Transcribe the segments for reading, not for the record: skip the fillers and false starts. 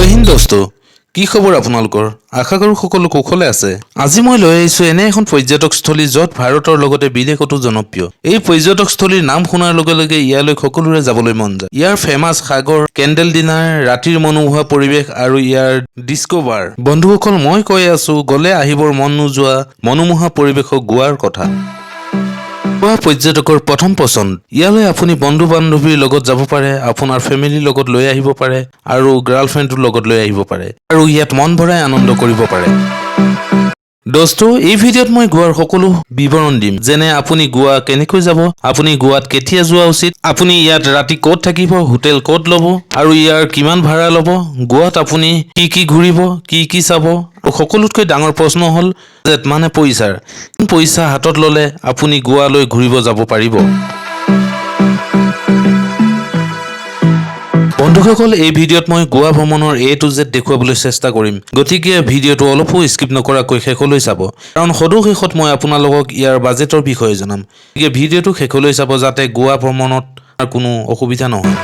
জয় হিন্দ দোস্ত, কি খবৰ আপোনালোকৰ? আশা কৰো সকলো কুশলে আছে। আজি মই লৈ আহিছো এনে এখন পৰ্যটকস্থলী য'ত ভাৰতৰ লগতে বিদেশতো জনপ্ৰিয়। এই পৰ্যটকস্থলীৰ নাম শুনাৰ লগে লগে ইয়ালৈ সকলোৰে যাবলৈ মন যায়। ইয়াৰ ফেমাছ সাগৰ, কেণ্ডেল ডিনাৰ, ৰাতিৰ মনোমোহা পৰিৱেশ আৰু ইয়াৰ ডিস্কো বাৰ। বন্ধুসকল, মই কৈ আছো গলে আহিবৰ মন নোযোৱা মনোমোহা পৰিৱেশক গোৱাৰ কথা। গোৱা পৰ্যটকৰ প্ৰথম পছন্দ। ইয়ালৈ আপুনি বন্ধু বান্ধৱীৰ লগত যাব পাৰে, আপোনাৰ ফেমিলিৰ লগত লৈ আহিব পাৰে আৰু গাৰ্লফ্ৰেণ্ডৰ লগত লৈ আহিব পাৰে আৰু ইয়াত মন ভৰাই আনন্দ কৰিব পাৰে। দোস্ত, এই ভিডিঅ'ত মই গোৱাৰ সকলো বিৱৰণ দিম, যেনে আপুনি গোৱা কেনেকৈ যাব, আপুনি গোৱাত কেতিয়া যোৱা উচিত, আপুনি ইয়াত ৰাতি ক'ত থাকিব, হোটেল ক'ত ল'ব আৰু ইয়াৰ কিমান ভাড়া ল'ব, গোৱাত আপুনি কি ঘূৰিব, কি চাব। সকলোতকৈ ডাঙৰ প্ৰশ্ন হ'ল মানে পইচা হাতত ল'লে আপুনি গোৱালৈ ঘূৰিব যাব পাৰিব। বন্ধুসকল, এই ভিডিঅ'ত মই গোৱা ভ্ৰমণৰ A to Z দেখুৱাবলৈ চেষ্টা কৰিম, গতিকে ভিডিঅ'টো অলপো স্কিপ নকৰাকৈ শেষলৈ চাব, কাৰণ সদৌ শেষত মই আপোনালোকক ইয়াৰ বাজেটৰ বিষয়ে জনাম। গতিকে ভিডিঅ'টো শেষলৈ চাব যাতে গোৱা ভ্ৰমণত কোনো অসুবিধা নহয়।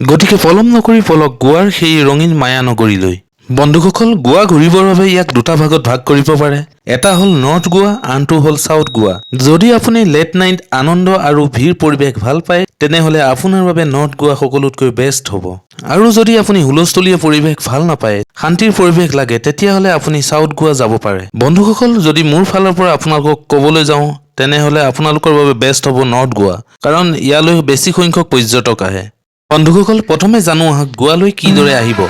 গতিকে পলম নকৰি পলক গোৱাৰ সেই ৰঙীন মায়া নগৰীলৈ। বন্ধুসকল, গোৱা ঘূৰিবৰ বাবে ইয়াক দুটা ভাগত ভাগ কৰিব পাৰে। এটা হ'ল নৰ্থ গোৱা, আনটো হ'ল চাউথ গোৱা। যদি আপুনি লেট নাইট আনন্দ আৰু ভিৰ পৰিৱেশ ভাল পায়, তেনেহ'লে আপোনাৰ বাবে নৰ্থ গোৱা সকলোতকৈ বেষ্ট হ'ব। আৰু যদি আপুনি হুলস্থুলীয়া পৰিৱেশ ভাল নাপায়, শান্তিৰ পৰিৱেশ লাগে, তেতিয়াহ'লে আপুনি চাউথ গোৱা যাব পাৰে। বন্ধুসকল, যদি মোৰ ফালৰ পৰা আপোনালোকক ক'বলৈ যাওঁ, তেনেহ'লে আপোনালোকৰ বাবে বেষ্ট হ'ব নৰ্থ গোৱা, কাৰণ ইয়ালৈ বেছি সংখ্যক পৰ্যটক আহে। বন্ধুসকল, প্ৰথমে জানো আহক গোৱালৈ কিদৰে আহিব।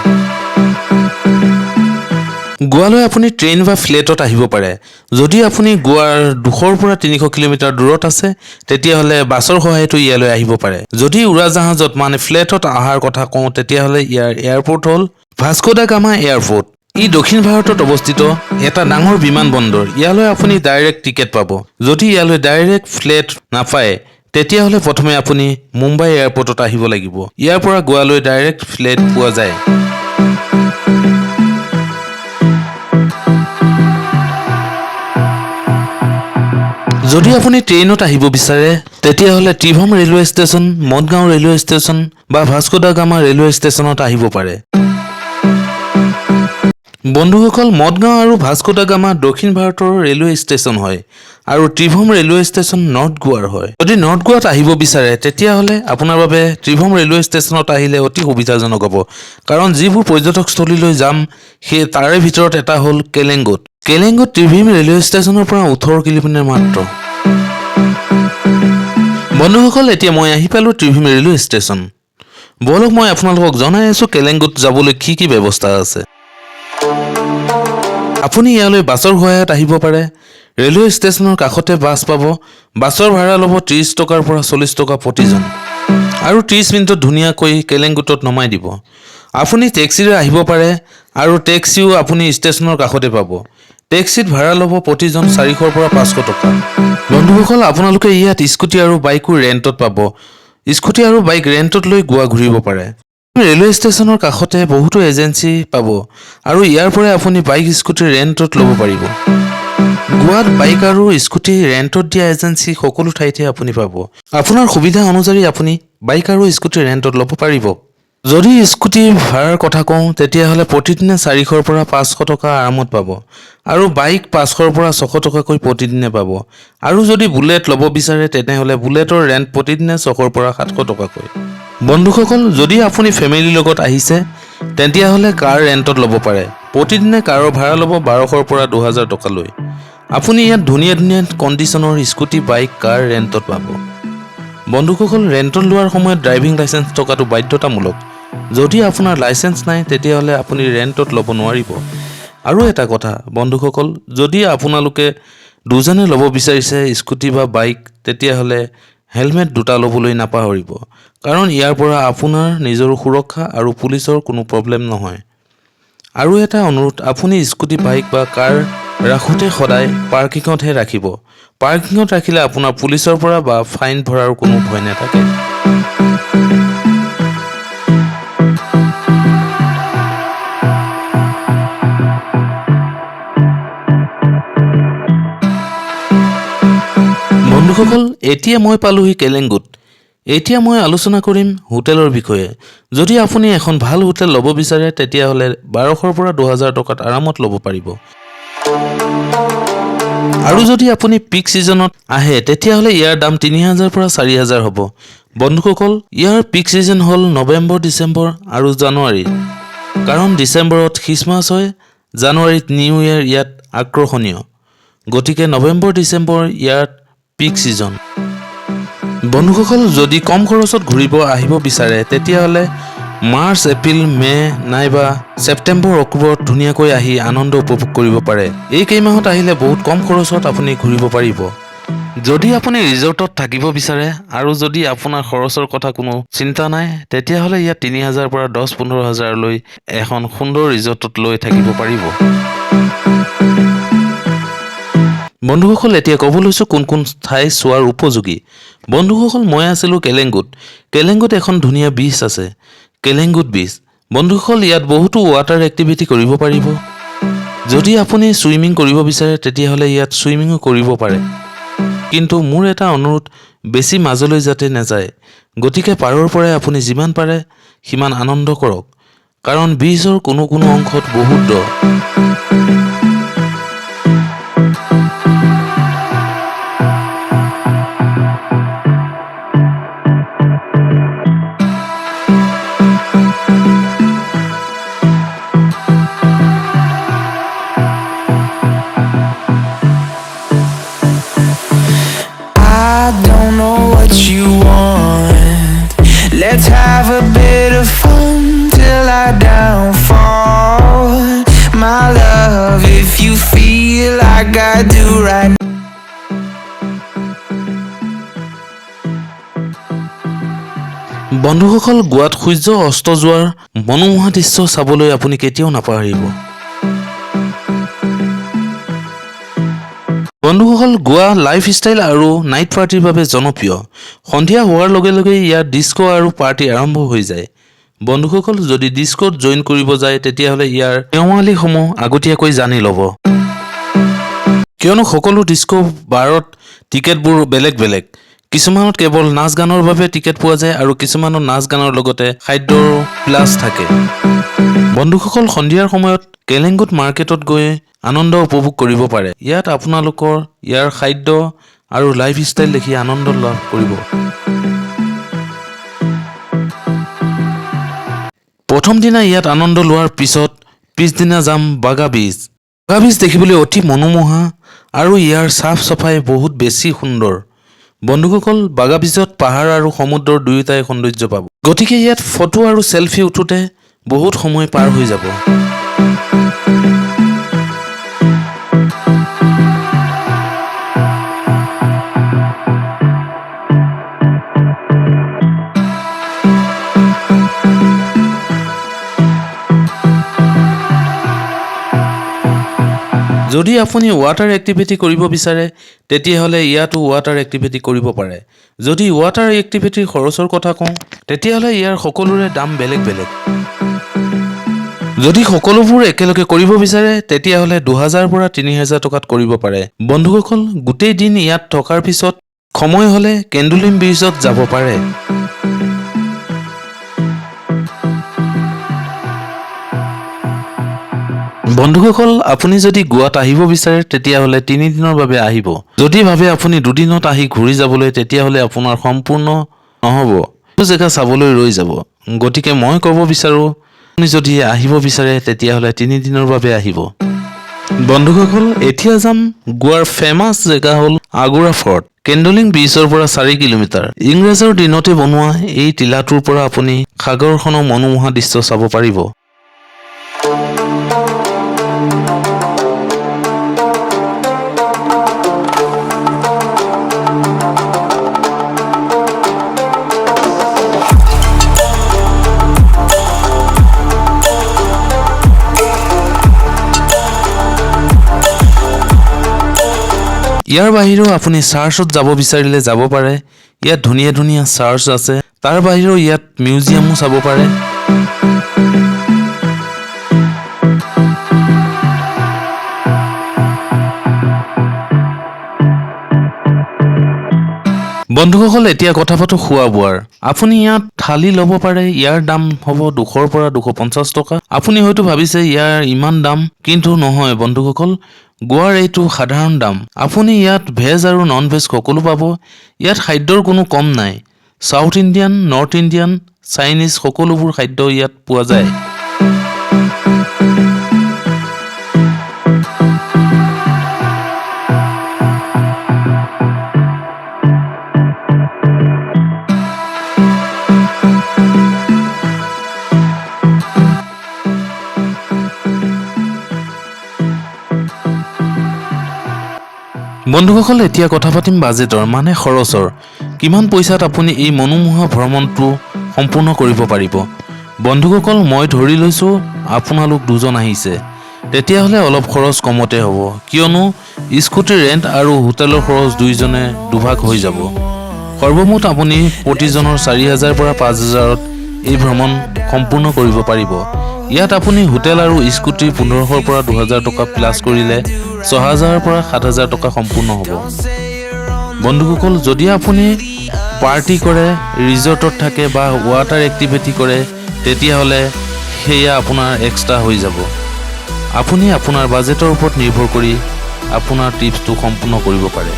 গোৱালৈ আপুনি ট্ৰেইন বা ফ্লাইটত আহিব পাৰে। যদি আপুনি গোৱাৰ 200 পৰা 300 কিলোমিটাৰ দূৰত আছে, তেতিয়াহ'লে বাছৰ সহায়তো ইয়ালৈ আহিব পাৰে। যদি উৰাজাহাজত মানে ফ্লাইটত অহাৰ কথা কওঁ, তেতিয়াহ'লে ইয়াৰ এয়াৰপৰ্ট হ'ল ভাস্কো দা গামা এয়াৰপৰ্ট। ই দক্ষিণ ভাৰতত অৱস্থিত এটা ডাঙৰ বিমানবন্দৰ। ইয়ালৈ আপুনি ডাইৰেক্ট টিকেট পাব। যদি ইয়ালৈ ডাইৰেক্ট ফ্লাইট নাপায়, তেতিয়াহ'লে প্ৰথমে আপুনি মুম্বাই এয়াৰপৰ্টত আহিব লাগিব। ইয়াৰ পৰা গোৱালৈ ডাইৰেক্ট ফ্লাইট পোৱা যায়। যদি আপুনি ট্ৰেইনত আহিব বিচাৰে, তেতিয়াহ'লে ত্ৰিভম railway station, Madgaon railway station বা ভাস্কো দা গামা ৰেলৱে ষ্টেচনত আহিব পাৰে। বন্ধুসকল, মদগাঁও আৰু ভাস্কো দা গামা দক্ষিণ ভাৰতৰ ৰেলৱে ষ্টেচন হয় আৰু ত্ৰিভম ৰেলৱে ষ্টেচন নৰ্থ গোৱাৰ হয়। যদি নৰ্থ গোৱাত আহিব বিচাৰে, তেতিয়াহ'লে আপোনাৰ বাবে ত্ৰিভম ৰেলৱে ষ্টেচনত আহিলে অতি সুবিধাজনক হ'ব, কাৰণ যিবোৰ পৰ্যটকস্থলীলৈ যাম সেই তাৰে ভিতৰত এটা হ'ল কেলেংগুট। কেলেংগুট ত্ৰিভম ৰেলৱে ষ্টেচনৰ পৰা 18 কিলোমিটাৰ মাত্ৰ। বন্ধুসকল, এতিয়া মই আহি পালোঁ ত্ৰিভম ৰেলৱে ষ্টেচন। বলক মই আপোনালোকক জনাই আছোঁ কেলেংগুট যাবলৈ কি ব্যৱস্থা আছে। আপুনি ইয়ালৈ বাছৰ সহায়ত আহিব পাৰে। ৰেলৱে ষ্টেচনৰ কাষতে বাছ পাব। বাছৰ ভাড়া ল'ব 30 টকাৰ পৰা 40 টকা প্ৰতিজন আৰু 30 মিনিটত ধুনীয়াকৈ কেলেংগুটত নমাই দিব। আপুনি টেক্সিৰে আহিব পাৰে আৰু টেক্সিও আপুনি ষ্টেচনৰ কাষতে পাব। টেক্সিত ভাড়া ল'ব প্ৰতিজন 400 পৰা 500 টকা। বন্ধুসকল, আপোনালোকে ইয়াত স্কুটি আৰু বাইকো ৰেণ্টত পাব। স্কুটি আৰু বাইক ৰেণ্টত লৈ গোৱা ঘূৰিব পাৰে। ৰেলৱে ষ্টেচনৰ কাষতে বহুতো এজেঞ্চি পাব আৰু ইয়াৰ পৰাই আপুনি বাইক স্কুটি ৰেণ্টত ল'ব পাৰিব। গোৱাত বাইক আৰু স্কুটি ৰেণ্টত দিয়া এজেঞ্চি সকলো ঠাইতে আপুনি পাব। আপোনাৰ সুবিধা অনুযায়ী আপুনি বাইক আৰু স্কুটি ৰেণ্টত ল'ব পাৰিব। যদি স্কুটি ভাড়াৰ কথা কওঁ, তেতিয়াহ'লে প্ৰতিদিনে 400 পৰা 500 টকা আৰামত পাব আৰু বাইক 500 পৰা 600 টকাকৈ প্ৰতিদিনে পাব। আৰু যদি বুলেট ল'ব বিচাৰে, তেনেহ'লে বুলেটৰ ৰেণ্ট প্ৰতিদিনে 600 পৰা 700 টকাকৈ। বন্ধুসকল, যদি আপুনি ফেমিলিৰ লগত আহিছে, তেতিয়াহ'লে কাৰ ৰেণ্টত ল'ব পাৰে। প্ৰতিদিনে কাৰৰ ভাড়া ল'ব 1200 পৰা 2000 টকালৈ। আপুনি ইয়াত ধুনীয়া কণ্ডিশ্যনৰ স্কুটি, বাইক, কাৰ ৰেণ্টত পাব। বন্ধুসকল, ৰেণ্টত লোৱাৰ সময়ত ড্ৰাইভিং লাইচেন্স থকাটো বাধ্যতামূলক। যদি আপোনাৰ লাইচেন্স নাই, তেতিয়াহ'লে আপুনি ৰেণ্টত ল'ব নোৱাৰিব। আৰু এটা কথা বন্ধুসকল, যদি আপোনালোকে দুজনে ল'ব বিচাৰিছে স্কুটি বা বাইক, তেতিয়াহ'লে হেলমেট দুটা ল'বলৈ নাপাহৰিব, কাৰণ ইয়াৰ পৰা আপোনাৰ নিজৰ সুৰক্ষা আৰু পুলিচৰ কোনো প্ৰব্লেম নহয়। আৰু এটা অনুৰোধ, আপুনি স্কুটি, বাইক বা কাৰ ৰাখোঁতে সদায় পাৰ্কিঙতহে ৰাখিব। পাৰ্কিঙত ৰাখিলে আপোনাৰ পুলিচৰ পৰা বা ফাইন ভৰাৰ কোনো ভয় নাথাকে। বন্ধুসকল, এতিয়া মই পালোহি কেলেংগুট। এতিয়া মই আলোচনা কৰিম হোটেলৰ বিষয়ে। যদি আপুনি এখন ভাল হোটেল ল'ব বিচাৰে তেতিয়াহ'লে 1200ৰ পৰা 2000 টকাত আৰামত ল'ব পাৰিব। আৰু যদি আপুনি পিক ছিজনত আহে তেতিয়াহ'লে ইয়াৰ দাম 3000 পৰা 4000 হ'ব। বন্ধুসকল, ইয়াৰ পিক ছিজন হ'ল নৱেম্বৰ, ডিচেম্বৰ আৰু জানুৱাৰী। কাৰণ ডিচেম্বৰত খ্ৰীষ্টমাছ হয়, জানুৱাৰীত নিউ ইয়েৰ ইয়াত আকৰ্ষণীয়। গতিকে নৱেম্বৰ, ডিচেম্বৰ ইয়াত পিক ছিজন। বন্ধুসকল, যদি কম খৰচত ঘূৰিব আহিব বিচাৰে তেতিয়াহ'লে মাৰ্চ, এপ্ৰিল, মে নাইবা ছেপ্টেম্বৰ, অক্টোবৰত ধুনীয়াকৈ আহি আনন্দ উপভোগ কৰিব পাৰে। এই কেইমাহত আহিলে বহুত কম খৰচত আপুনি ঘূৰিব পাৰিব। যদি আপুনি ৰিজৰ্টত থাকিব বিচাৰে আৰু যদি আপোনাৰ খৰচৰ কথা কোনো চিন্তা নাই তেতিয়াহ'লে ইয়াত 3000 পৰা 10-15 লৈ এখন সুন্দৰ ৰিজৰ্টত লৈ থাকিব পাৰিব। বন্ধুসকল, এতিয়া ক'ব লৈছোঁ কোন কোন ঠাই চোৱাৰ উপযোগী। বন্ধুসকল, মই আছিলোঁ কেলেংগুত। কেলেংগুত এখন ধুনীয়া বীচ আছে, কেলেংগুট বীচ। বন্ধুসকল, ইয়াত বহুতো ৱাটাৰ এক্টিভিটি কৰিব পাৰিব। যদি আপুনি ছুইমিং কৰিব বিচাৰে তেতিয়াহ'লে ইয়াত ছুইমিঙো কৰিব পাৰে। কিন্তু মোৰ এটা অনুৰোধ, বেছি মাজলৈ যাতে নাযায়। গতিকে পাৰৰ পৰাই আপুনি যিমান পাৰে সিমান আনন্দ কৰক, কাৰণ বীচৰ কোনো কোনো অংশত বহুত দ। I don't know what you want. Let's have a bit of fun till I downfall. My love, if you feel like I do right now. বন্ধুসকল, গোৱাত সূৰ্য অস্ত যোৱাৰ মনোমোহা দৃশ্য চাবলৈ আপুনি কেতিয়াও নাপাহৰিব। বন্ধুসকল, গোৱা লাইফষ্টাইল আৰু নাইট পাৰ্টিৰ বাবে জনপ্ৰিয়। সন্ধিয়া হোৱাৰ লগে লগে ইয়াৰ ডিস্কো আৰু পাৰ্টি আৰম্ভ হৈ যায়। বন্ধুসকল, যদি ডিস্কোত জইন কৰিব যায় তেতিয়াহ'লে ইয়াৰ নিয়মাৱলীসমূহ আগতীয়াকৈ জানি ল'ব। কিয়নো সকলো ডিস্কো বাৰত টিকেটবোৰ বেলেগ বেলেগ। কিছুমানত কেৱল নাচ গানৰ বাবে টিকেট পোৱা যায় আৰু কিছুমানত নাচ গানৰ লগতে খাদ্যৰ প্লাছ থাকে। বন্ধুসকল, সন্ধিয়াৰ সময়ত কেলেংগুট মাৰ্কেটত গৈ আনন্দ উপভোগ কৰিব পাৰে। ইয়াত আপোনালোকৰ ইয়াৰ খাদ্য আৰু লাইফষ্টাইল দেখি আনন্দ লাভ কৰিব। প্ৰথম দিনা ইয়াত আনন্দ লোৱাৰ পিছদিনা যাম বাগা বীচ। বাগা বীচ দেখিবলৈ অতি মনোমোহা আৰু ইয়াৰ চাফ চাফাই বহুত বেছি সুন্দৰ। বন্ধুসকল, বাগা বীচত পাহাৰ আৰু সমুদ্ৰৰ দুয়োটাই সৌন্দৰ্য পাব। গতিকে ইয়াত ফটো আৰু চেলফি উঠোঁতে বহুত সময় পাৰ হৈ যাব। যদি আপুনি ৱাটাৰ এক্টিভিটি কৰিব বিচাৰে তেতিয়াহ'লে ইয়াতো ৱাটাৰ এক্টিভিটি কৰিব পাৰে। যদি ৱাটাৰ এক্টিভিটিৰ খৰচৰ কথা কওঁ তেতিয়াহ'লে ইয়াৰ সকলোৰে দাম বেলেগ বেলেগ। যদি সকলোবোৰ একেলগে কৰিব বিচাৰে তেতিয়াহ'লে 2000 পৰা 3000 টকাত কৰিব পাৰে। বন্ধুসকল, গোটেই দিন ইয়াত থকাৰ পিছত সময় হ'লে কেণ্ডুলিম বীচত যাব পাৰে। বন্ধুসকল, আপুনি যদি গোৱাত আহিব বিচাৰে তেতিয়াহ'লে 3 দিনৰ বাবে আহিব। যদি ভাবে আপুনি 2 দিনত আহি ঘূৰি যাবলৈ তেতিয়াহ'লে আপোনাৰ সম্পূৰ্ণ নহ'ব, বহু জেগা চাবলৈ ৰৈ যাব। গতিকে মই ক'ব বিচাৰোঁ, আপুনি যদি আহিব বিচাৰে তেতিয়াহ'লে 3 দিনৰ বাবে আহিব। বন্ধুসকল, এতিয়া যাম গোৱাৰ ফেমাছ জেগা হ'ল আগোৰা ফৰ্ট। কেণ্ডুলিম বীচৰ পৰা 4 কিলোমিটাৰ। ইংৰাজৰ দিনতে বনোৱা এই টিলাটোৰ পৰা আপুনি সাগৰখনৰ মনোমোহা দৃশ্য চাব পাৰিব। ইয়াৰ বাহিৰেও আপুনি চাৰ্চত যাব বিচাৰিলে যাব পাৰে। ইয়াত ধুনীয়া ধুনীয়া চাৰ্চ আছে। তাৰ বাহিৰেও ইয়াত মিউজিয়ামো চাব পাৰে। বন্ধুসকল এতিয়া কথা পাতো খোৱা বোৱাৰ আপুনি ইয়াত থালি ল'ব পাৰে ইয়াৰ দাম হ'ব 200 পৰা 250 টকা আপুনি হয়তো ভাবিছে ইয়াৰ ইমান দাম কিন্তু নহয় বন্ধুসকল গোৱাৰ এইটো সাধাৰণ দাম আপুনি ইয়াত ভেজ আৰু নন ভেজ সকলো পাব ইয়াত খাদ্যৰ কোনো কম নাই south Indian north Indian Chinese সকলোবোৰ খাদ্য ইয়াত পোৱা যায় বন্ধুসকল এতিয়া কথা পাতিম বাজেটৰ মানে খৰচৰ কিমান পইচাত আপুনি এই মনোমোহা ভ্ৰমণটো সম্পূৰ্ণ কৰিব পাৰিব বন্ধুসকল মই ধৰি লৈছো আপোনালোক দুজন আহিছে তেতিয়াহলে অলপ খৰচ কমতে হ'ব কিয়নো স্কুটি ৰেন্ট আৰু হোটেলৰ খৰচ দুইজনে দুভাগ হৈ যাব সৰ্বমুঠ আপুনি প্ৰতিজনৰ 4000 পৰা 5000ত এই ভ্ৰমণ সম্পূৰ্ণ কৰিব পাৰিব ইয়াত আপুনি হোটেল আৰু স্কুটি 1500 পৰা 2000 টকা প্লাস কৰিলে 6000 পৰা 7000 টকা সম্পূৰ্ণ হ'ব বন্ধুসকল যদি আপুনি পাৰ্টি কৰে ৰিজৰ্টত থাকে বা ওয়াটাৰ এক্টিভিটি কৰে তেতিয়াহলে হেয়া আপোনাৰ এক্সট্ৰা হৈ যাব আপুনি আপোনাৰ বাজেটৰ ওপৰত নিৰ্ভৰ কৰি আপোনাৰ টিপছটো সম্পূৰ্ণ কৰিব পাৰে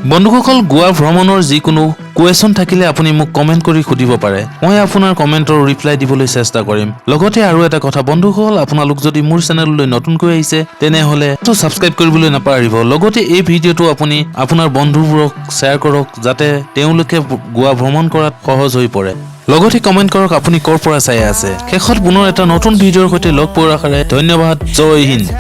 বন্ধুসকল গোৱা ভ্ৰমণৰ যিকোনো কোৱেশ্চন থাকিলে আপুনি মোক কমেন্ট কৰি খুদিব পাৰে মই আপোনাৰ কমেন্টৰ ৰিপ্লাই দিবলৈ চেষ্টা কৰিম লগতে আৰু এটা কথা বন্ধুসকল আপোনালোক যদি মোৰ চেনেললৈ নতুনকৈ আহিছে তেনেহলে তো সাবস্ক্ৰাইব কৰিবলৈ নাপাহৰিব লগতে এই ভিডিঅটো আপুনি আপোনাৰ বন্ধুবোৰক শ্বেয়াৰ কৰক যাতে তেওঁলোকে গোৱা ভ্ৰমণ কৰাত সহজ হৈ পৰে লগতে কমেন্ট কৰক আপুনি কৰ পৰা চাই আছে শেষত পুনৰ এটা নতুন ভিডিঅৰ সৈতে লগ পোৱাৰ আশাৰে ধন্যবাদ জয় হিন্দ